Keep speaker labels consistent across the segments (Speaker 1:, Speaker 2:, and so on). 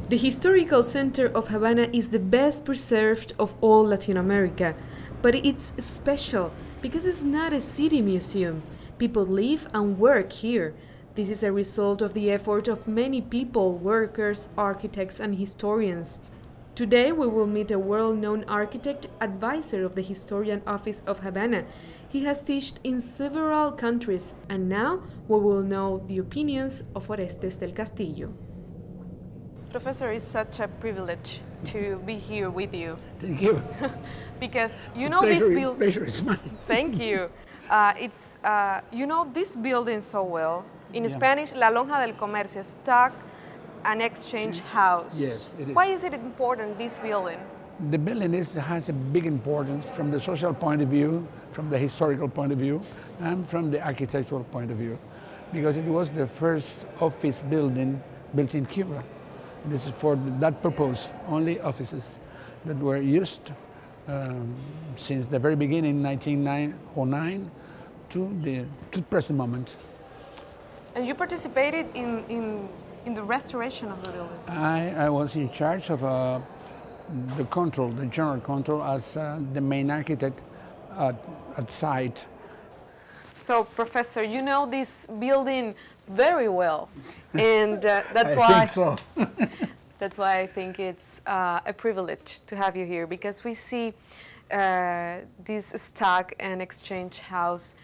Speaker 1: The historical center of Havana is the best preserved of all Latin America, but it's special because it's not a city museum. People live and work here. This is a result of the effort of many people, workers, architects, and historians. Today we will meet a well-known architect, advisor of the Historian Office of Havana. He has taught in several countries, and now we will know the opinions of Orestes del Castillo. Professor, it's such a privilege to be here with you.
Speaker 2: Thank you.
Speaker 1: Because you know this building.
Speaker 2: Pleasure is mine.
Speaker 1: Thank you. You know this building so well. In Spanish, La Lonja del Comercio, stock and exchange house.
Speaker 2: Yes, it is.
Speaker 1: Why is it important, this building?
Speaker 2: The building has a big importance from the social point of view, from the historical point of view, and from the architectural point of view, because it was the first office building built in Cuba. This is for that purpose, only offices that were used since the very beginning, 1909, to the present moment.
Speaker 1: And you participated in the restoration of the building?
Speaker 2: I was in charge of the control, the general control, as the main architect at site.
Speaker 1: So, Professor, you know this building very well, and that's
Speaker 2: I think so.
Speaker 1: That's why I think it's a privilege to have you here, because we see this stock and exchange house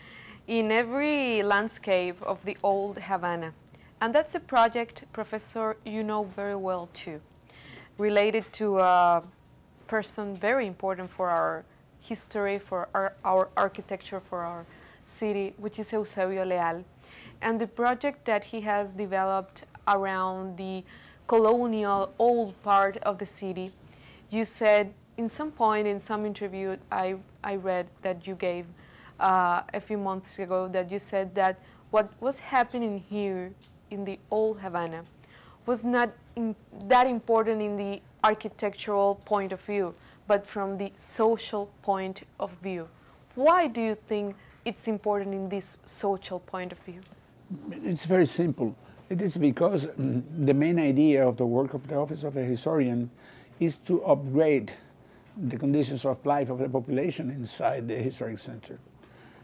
Speaker 1: in every landscape of the Old Havana. And that's a project, Professor, you know very well too, related to a person very important for our history, for our architecture, for our city, which is Eusebio Leal, and the project that he has developed around the colonial old part of the city. You said in some point, in some interview I read that you gave a few months ago, that you said that what was happening here in the Old Havana was not that important in the architectural point of view, but from the social point of view. Why do you think it's important in this social point of view?
Speaker 2: It's very simple. It is because the main idea of the work of the Office of a Historian is to upgrade the conditions of life of the population inside the historic center.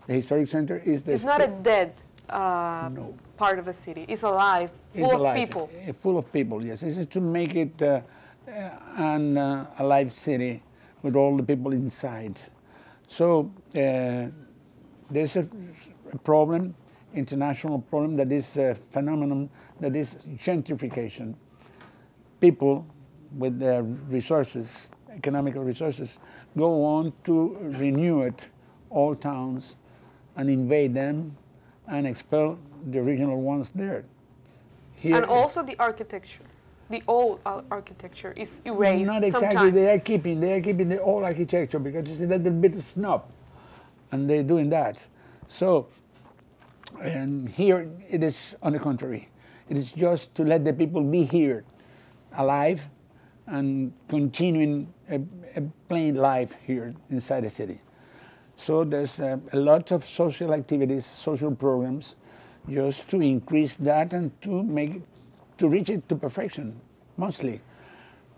Speaker 2: The historic center is the...
Speaker 1: It's not a dead
Speaker 2: no.
Speaker 1: part of the city. It's alive, full of people.
Speaker 2: Full of people, yes. This is to make it an alive city with all the people inside. So there's a problem, international problem, that is a phenomenon that is gentrification. People with their resources, economical resources, go on to renew it, all towns, and invade them and expel the original ones there. Here,
Speaker 1: and also the architecture. The old architecture is erased.
Speaker 2: Not exactly.
Speaker 1: Sometimes.
Speaker 2: They are keeping the old architecture because it's a little bit snob, and they're doing that. So, and here it is on the contrary. It is just to let the people be here, alive, and continuing a plain life here inside the city. So there's a lot of social activities, social programs, just to increase that and to reach it to perfection, mostly.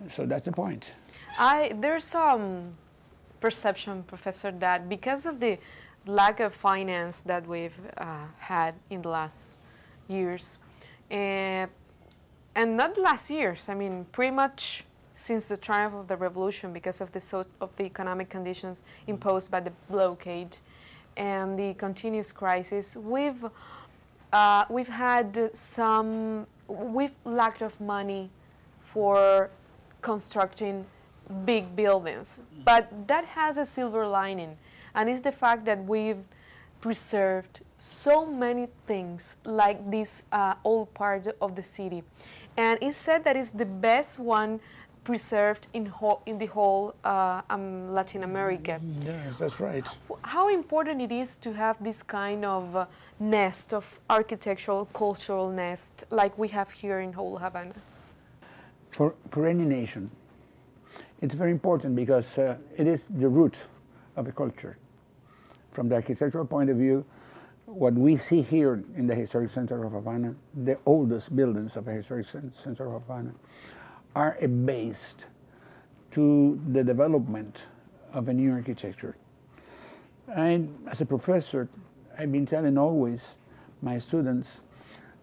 Speaker 2: So that's the point.
Speaker 1: There's some perception, Professor, that because of the lack of finance that we've had in the last years, and not the last years, I mean, pretty much since the triumph of the revolution, because of the economic conditions imposed by the blockade and the continuous crisis, we've lacked of money for constructing big buildings. But that has a silver lining, and it's the fact that we've preserved so many things like this old part of the city. And it's said that it's the best one preserved in the whole Latin America.
Speaker 2: Yes, that's right.
Speaker 1: How important it is to have this kind of nest of architectural, cultural nest like we have here in Old Havana?
Speaker 2: For any nation, it's very important because it is the root of a culture. From the architectural point of view, what we see here in the historic center of Havana, the oldest buildings of the historic center of Havana, are a base to the development of a new architecture. As a professor, I've been telling always my students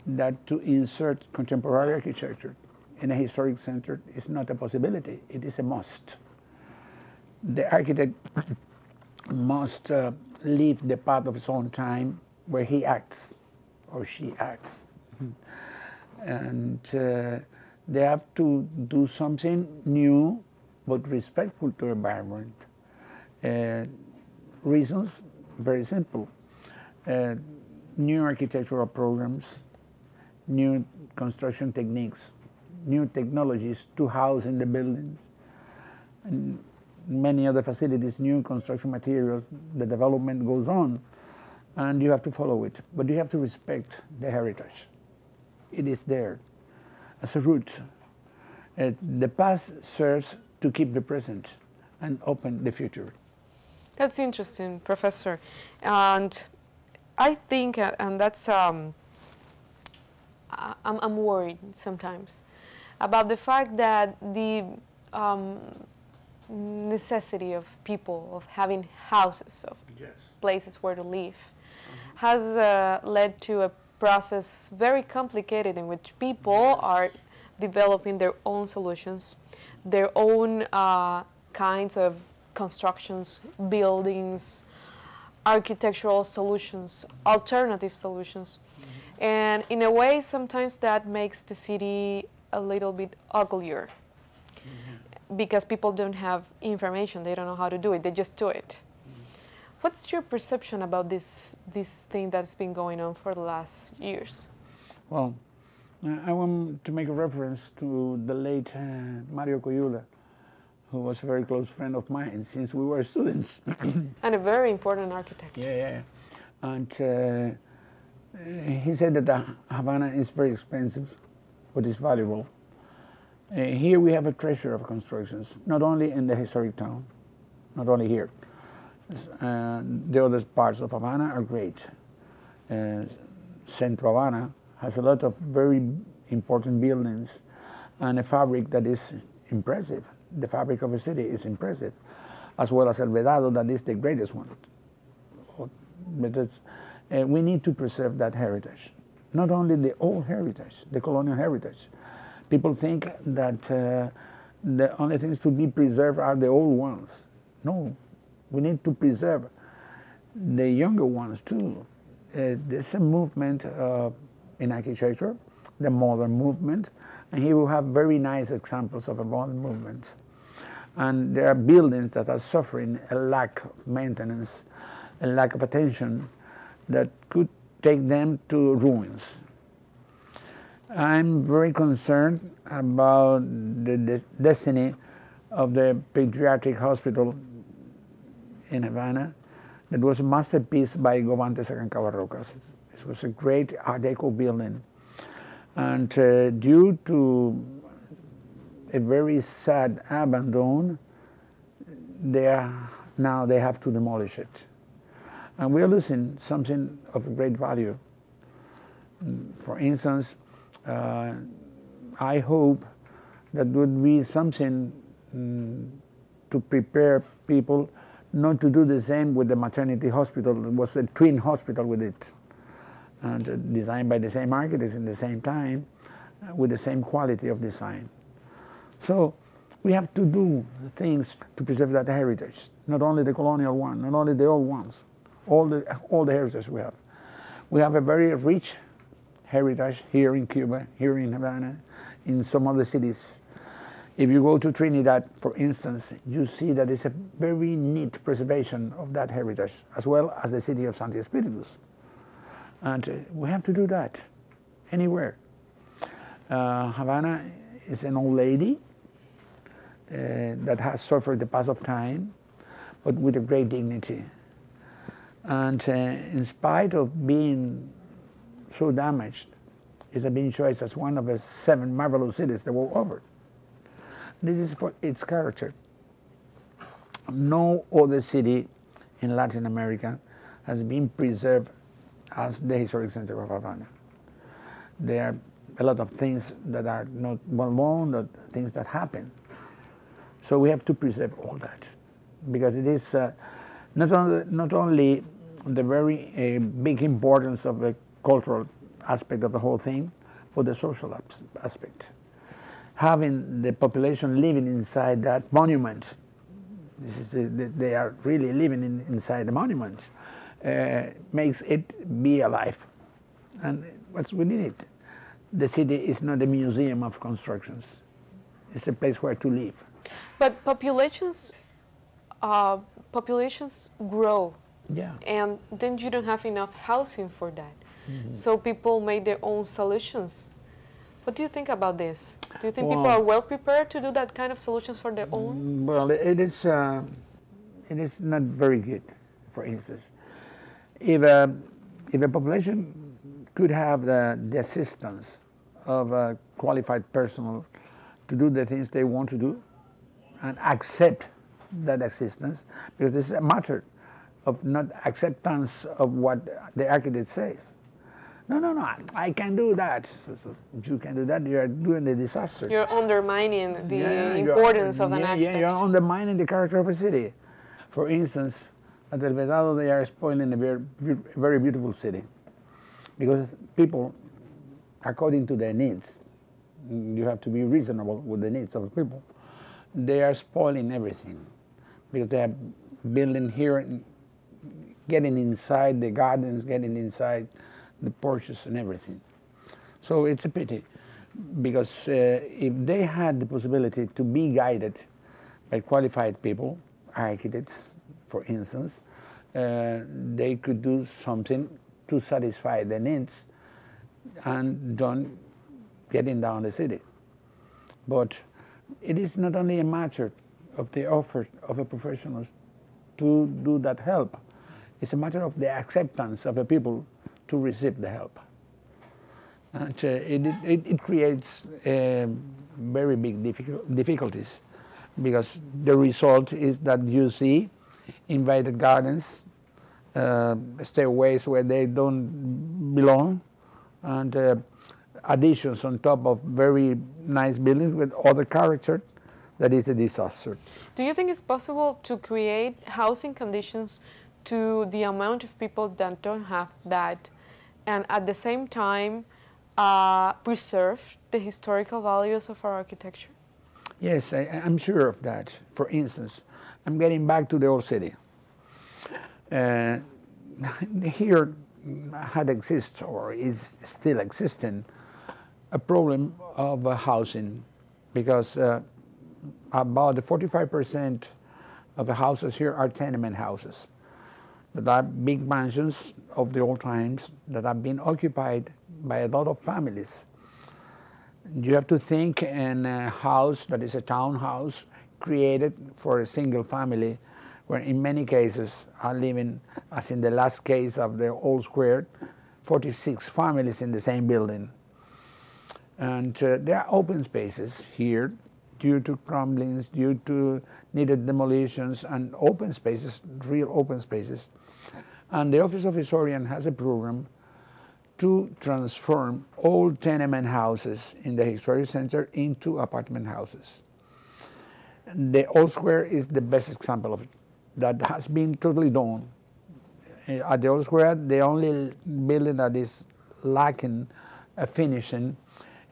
Speaker 2: that to insert contemporary architecture in a historic center is not a possibility, it is a must. The architect must leave the path of his own time where he acts or she acts. And they have to do something new but respectful to the environment. Reasons, very simple. New architectural programs, new construction techniques, new technologies to house in the buildings, and many other facilities, new construction materials, the development goes on, and you have to follow it. But you have to respect the heritage. It is there as a root. The past serves to keep the present and open the future.
Speaker 1: That's interesting, Professor. And I think, and that's, I'm worried sometimes about the fact that the necessity of people, of having houses, of places where to live, has led to a process very complicated in which people are developing their own solutions, their own kinds of constructions, buildings, architectural solutions, alternative solutions. And in a way, sometimes that makes the city a little bit uglier because people don't have information, they don't know how to do it, they just do it. What's your perception about this thing that's been going on for the last years?
Speaker 2: Well, I want to make a reference to the late Mario Coyula, who was a very close friend of mine since we were students.
Speaker 1: And a very important architect.
Speaker 2: Yeah. And he said that Havana is very expensive, but it's valuable. Here we have a treasure of constructions, not only in the historic town, not only here. The other parts of Havana are great. Central Havana has a lot of very important buildings and a fabric that is impressive. The fabric of a city is impressive, as well as El Vedado, that is the greatest one. But we need to preserve that heritage. Not only the old heritage, the colonial heritage. People think that the only things to be preserved are the old ones. No, we need to preserve the younger ones too. There's a movement in architecture, the modern movement, and here we have very nice examples of a modern movement. And there are buildings that are suffering a lack of maintenance, a lack of attention that could take them to ruins. I'm very concerned about the destiny of the Pediatric Hospital in Havana. That was a masterpiece by Govantes Aconcagua Rojas. It was a great Art Deco building. And due to a very sad abandon, now they have to demolish it. And we are losing something of great value. For instance, I hope that would be something to prepare people not to do the same with the maternity hospital. It was a twin hospital with it, and designed by the same architects in the same time, with the same quality of design. So we have to do things to preserve that heritage, not only the colonial one, not only the old ones, all the heritage we have. We have a very rich heritage here in Cuba, here in Havana, in some other cities. If you go to Trinidad, for instance, you see that it's a very neat preservation of that heritage, as well as the city of Santi Espíritus. And we have to do that anywhere. Havana is an old lady that has suffered the pass of time, but with a great dignity. And in spite of being so damaged, it has been chosen as one of the 7 marvelous cities the world over. This is for its character. No other city in Latin America has been preserved as the historic center of Havana. There are a lot of things that are not well known, or things that happen. So we have to preserve all that, because it is not only the very big importance of the cultural aspect of the whole thing, but the social aspect. Having the population living inside that monument, they are really living inside the monument, makes it be alive. And what's within it? The city is not a museum of constructions. It's a place where to live.
Speaker 1: But populations grow,
Speaker 2: Yeah.
Speaker 1: and then you don't have enough housing for that. So people made their own solutions. What do you think about this? Do you think people are well prepared to do that kind of solutions for their own?
Speaker 2: Well, it is not very good. For instance, if a population could have the assistance of qualified personnel to do the things they want to do, and accept that assistance, because this is a matter of not acceptance of what the architect says. No, I can do that. So you can do that, you are doing a disaster.
Speaker 1: You're undermining the importance of an architect.
Speaker 2: Yeah, you're undermining the character of a city. For instance, at El Vedado, they are spoiling a very beautiful city, because people, according to their needs, you have to be reasonable with the needs of the people, they are spoiling everything, because they are building here, getting inside the gardens, getting inside the porches and everything. So it's a pity, because if they had the possibility to be guided by qualified people, architects, for instance, they could do something to satisfy the needs and don't getting down the city. But it is not only a matter of the offer of a professionals to do that help. It's a matter of the acceptance of the people to receive the help. And it creates very big difficulties, because the result is that you see invited gardens, stairways where they don't belong, and additions on top of very nice buildings with other character. That is a disaster.
Speaker 1: Do you think it's possible to create housing conditions to the amount of people that don't have that, and at the same time preserve the historical values of our architecture?
Speaker 2: Yes, I'm sure of that. For instance, I'm getting back to the old city. Here had exists, or is still existing, a problem of housing, because about 45% of the houses here are tenement houses, that are big mansions of the old times that have been occupied by a lot of families. You have to think in a house that is a townhouse created for a single family, where in many cases are living, as in the last case of the old square, 46 families in the same building. And there are open spaces here due to crumblings, due to needed demolitions, and open spaces, real open spaces. And the Office of Historian has a program to transform old tenement houses in the historic center into apartment houses. The old square is the best example of it. That has been totally done. At the old square, the only building that is lacking a finishing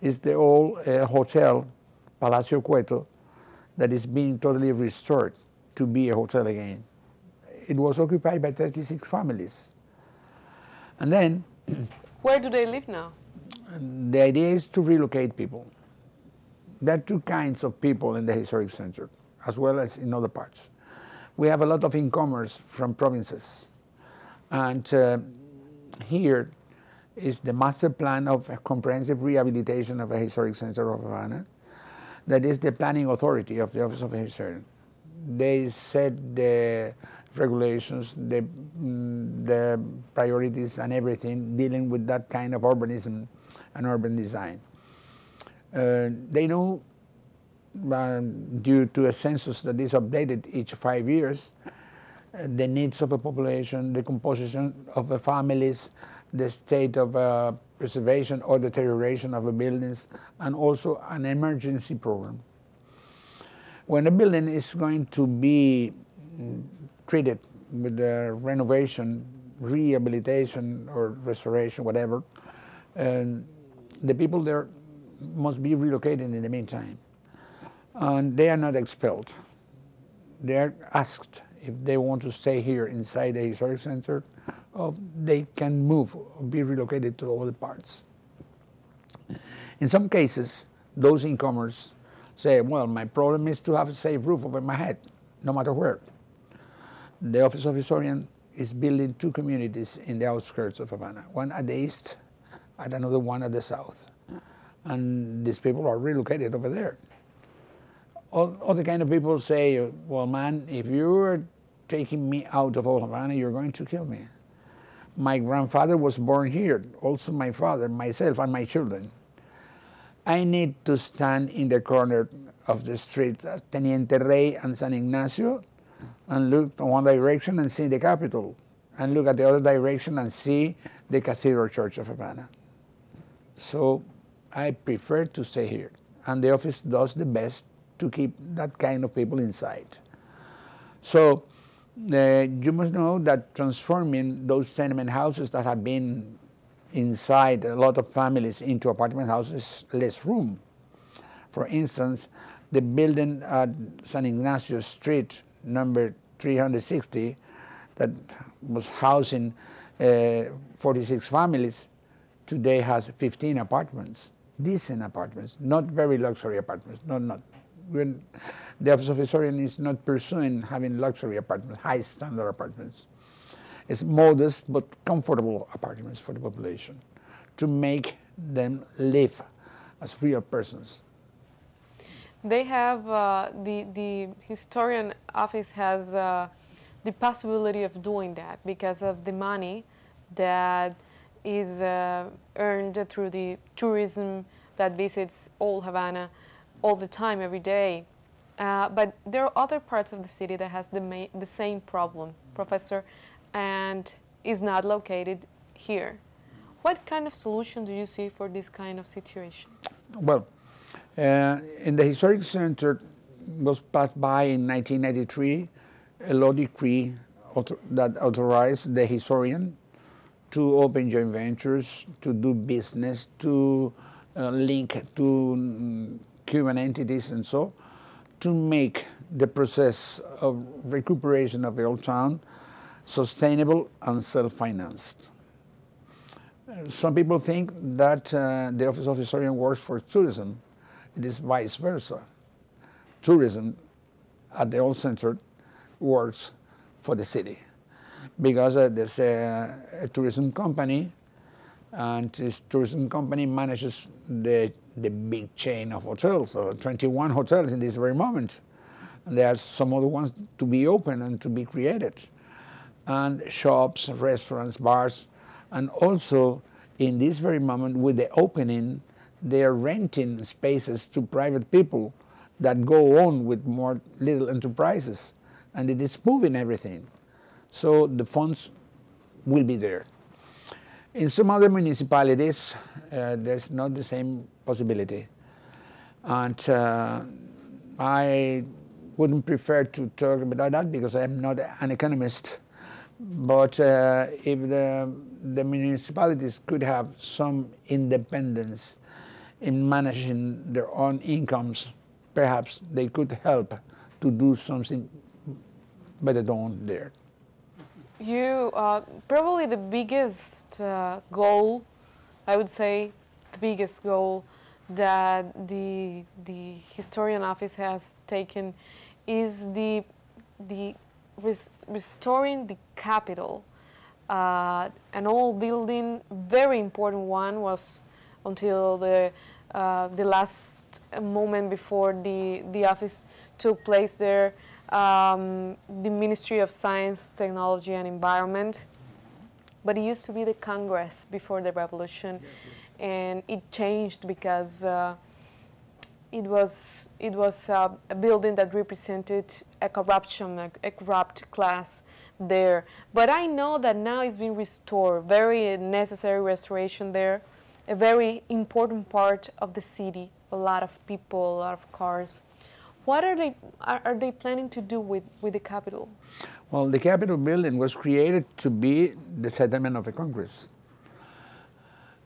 Speaker 2: is the old hotel, Palacio Cueto, that is being totally restored to be a hotel again. It was occupied by 36 families. And then
Speaker 1: where do they live now?
Speaker 2: The idea is to relocate people. There are two kinds of people in the historic center, as well as in other parts. We have a lot of incomers from provinces. And here is the master plan of a comprehensive rehabilitation of a historic center of Havana. That is the planning authority of the Office of the Historian. They set the regulations, the priorities and everything dealing with that kind of urbanism and urban design. They know, due to a census that is updated each 5 years, the needs of a population, the composition of the families, the state of preservation or deterioration of the buildings, and also an emergency program. When a building is going to be treated with renovation, rehabilitation, or restoration, whatever, the people there must be relocated in the meantime. And they are not expelled. They are asked if they want to stay here inside the historic center, or they can move or be relocated to other parts. In some cases, those incomers say, well, my problem is to have a safe roof over my head, no matter where. The Office of Historian is building two communities in the outskirts of Havana, one at the east and another one at the south. And these people are relocated over there. Other kind of people say, well, man, if you're taking me out of Old Havana, you're going to kill me. My grandfather was born here, also my father, myself, and my children. I need to stand in the corner of the streets as Teniente Rey and San Ignacio and look in one direction and see the Capitol, and look at the other direction and see the Cathedral Church of Havana. So I prefer to stay here, and the office does the best to keep that kind of people inside. So you must know that transforming those tenement houses that have been inside a lot of families into apartment houses, less room. For instance, the building at San Ignacio Street, number 360, that was housing 46 families, today has 15 apartments, decent apartments, not very luxury apartments, not. The Office of Historian is not pursuing having luxury apartments, high standard apartments. It's modest but comfortable apartments for the population to make them live as real persons.
Speaker 1: They have, the historian office has the possibility of doing that because of the money that is earned through the tourism that visits Old Havana all the time, every day. But there are other parts of the city that has the same problem, Professor, and is not located here. What kind of solution do you see for this kind of situation?
Speaker 2: Well, in the Historic Center was passed by in 1993 a law decree that authorized the historian to open joint ventures, to do business, to link to Cuban entities and so, to make the process of recuperation of the old town sustainable and self-financed. Some people think that the Office of Historian works for tourism. It is vice versa. Tourism at the old center works for the city because there's a tourism company, and this tourism company manages the big chain of hotels, 21 hotels in this very moment. And there are some other ones to be open and to be created. And shops, restaurants, bars, and also in this very moment with the opening, they are renting spaces to private people that go on with more little enterprises, and it is moving everything. So the funds will be there. In some other municipalities, there's not the same possibility. And I wouldn't prefer to talk about that because I'm not an economist. But if the municipalities could have some independence in managing their own incomes, perhaps they could help to do something better done there.
Speaker 1: You, probably the biggest goal, I would say, the biggest goal that the historian office has taken is the restoring the capital. An old building, very important one, was until the last moment before the office took place there. The Ministry of Science, Technology and Environment, but it used to be the Congress before the revolution, and it changed because it was a building that represented a corrupt class there. But I know that now it's been restored, very necessary restoration there, a very important part of the city. A lot of people, a lot of cars. What are they planning to do with the Capitol?
Speaker 2: Well, the Capitol building was created to be the settlement of a Congress.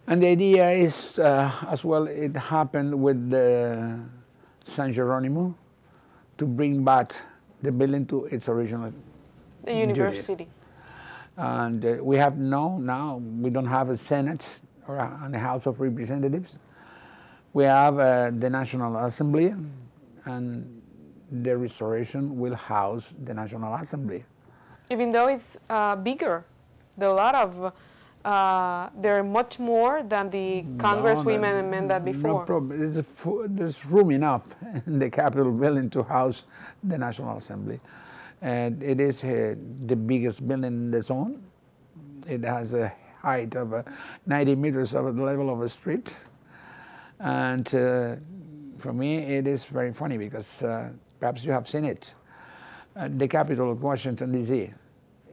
Speaker 2: And the idea is, as well, it happened with the San Geronimo, to bring back the building to its original
Speaker 1: The
Speaker 2: duty.
Speaker 1: university.
Speaker 2: And we have now, we don't have a Senate or a House of Representatives. We have the National Assembly, and the restoration will house the National Assembly.
Speaker 1: Even though it's bigger, there are a lot of, there are much more than the congresswomen meant that before.
Speaker 2: No problem. There's room enough in the Capitol building to house the National Assembly. And it is the biggest building in the zone. It has a height of 90 meters over the level of a street. And for me, it is very funny because perhaps you have seen it. The capital of Washington, D.C.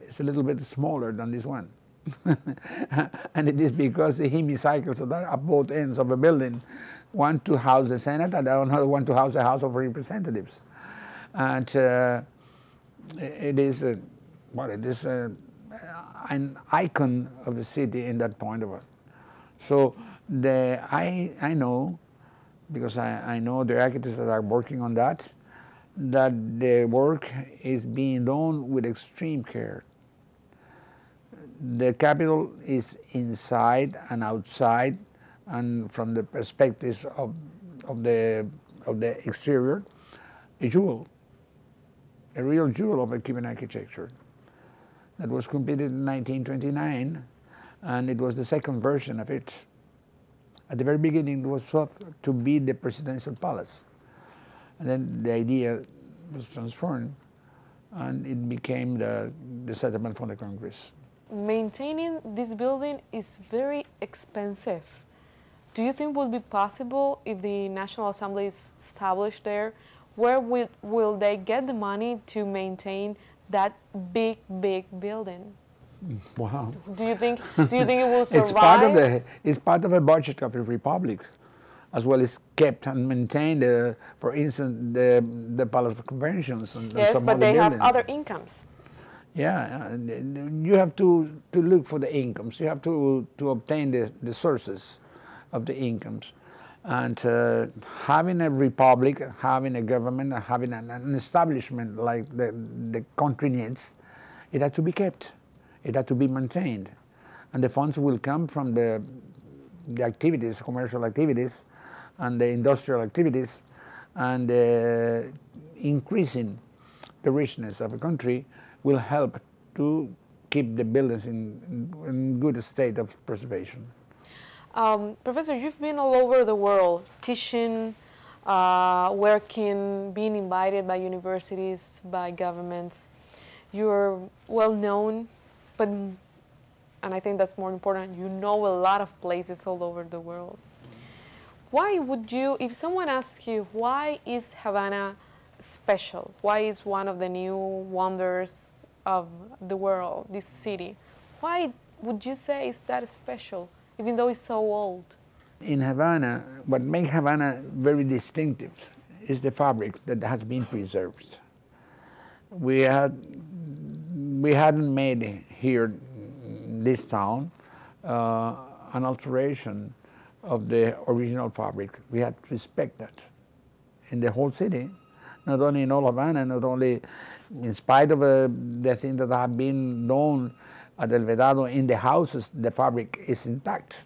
Speaker 2: is a little bit smaller than this one. And it is because the hemicycles that are at both ends of a building, one to house the Senate and another one to house the House of Representatives. And it is an icon of the city in that point of it. So I know, because I know the architects that are working on that the work is being done with extreme care. The Capitol is inside and outside, and from the perspectives of the exterior, a jewel, a real jewel of a Cuban architecture that was completed in 1929, and it was the second version of it. At the very beginning, it was thought to be the presidential palace, and then the idea was transformed, and it became the settlement for the Congress.
Speaker 1: Maintaining this building is very expensive. Do you think would be possible if the National Assembly is established there? Where will they get the money to maintain that big building?
Speaker 2: Wow.
Speaker 1: Do you think it will survive?
Speaker 2: It's part of a budget of the republic, as well as kept and maintained. For instance, the Palace of Conventions and
Speaker 1: yes,
Speaker 2: some
Speaker 1: but
Speaker 2: other
Speaker 1: they
Speaker 2: buildings.
Speaker 1: have other incomes.
Speaker 2: Yeah, you have to look for the incomes. You have to obtain the sources of the incomes. And having a republic, having a government, having an establishment like the country needs, it had to be kept. It had to be maintained. And the funds will come from the activities, commercial activities, and the industrial activities, and increasing the richness of a country will help to keep the buildings in good state of preservation.
Speaker 1: Professor, you've been all over the world, teaching, working, being invited by universities, by governments. You're well known, and I think that's more important, you know a lot of places all over the world. Why would you, if someone asks you, why is Havana special? Why is one of the new wonders of the world, this city? Why would you say it's that special, even though it's so old?
Speaker 2: In Havana, what makes Havana very distinctive is the fabric that has been preserved. We hadn't made here in this town an alteration of the original fabric. We had to respect that in the whole city, not only in Old Havana, not only in spite of the things that have been done at El Vedado in the houses, the fabric is intact,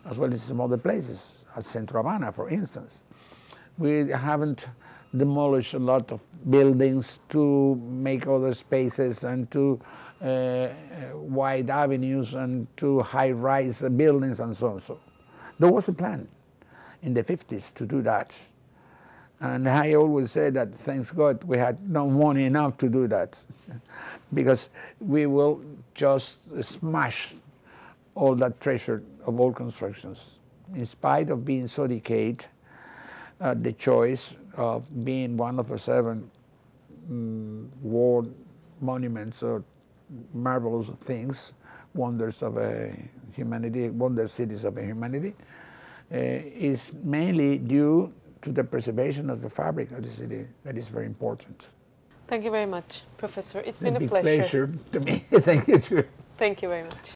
Speaker 2: as well as some other places, as Centro Havana, for instance. We haven't demolished a lot of buildings to make other spaces and to wide avenues and to high-rise buildings and so on. So there was a plan in the 50s to do that. And I always say that, thanks God, we had no money enough to do that, because we will just smash all that treasure of old constructions. In spite of being so decayed, the choice of being one of the 7 world monuments or marvelous things wonders of humanity, wonder cities of humanity, is mainly due to the preservation of the fabric of the city. That is very important.
Speaker 1: Thank you very much, Professor. It's
Speaker 2: It's a
Speaker 1: been a
Speaker 2: big
Speaker 1: pleasure.
Speaker 2: pleasure to me. Thank you too.
Speaker 1: Thank you very much.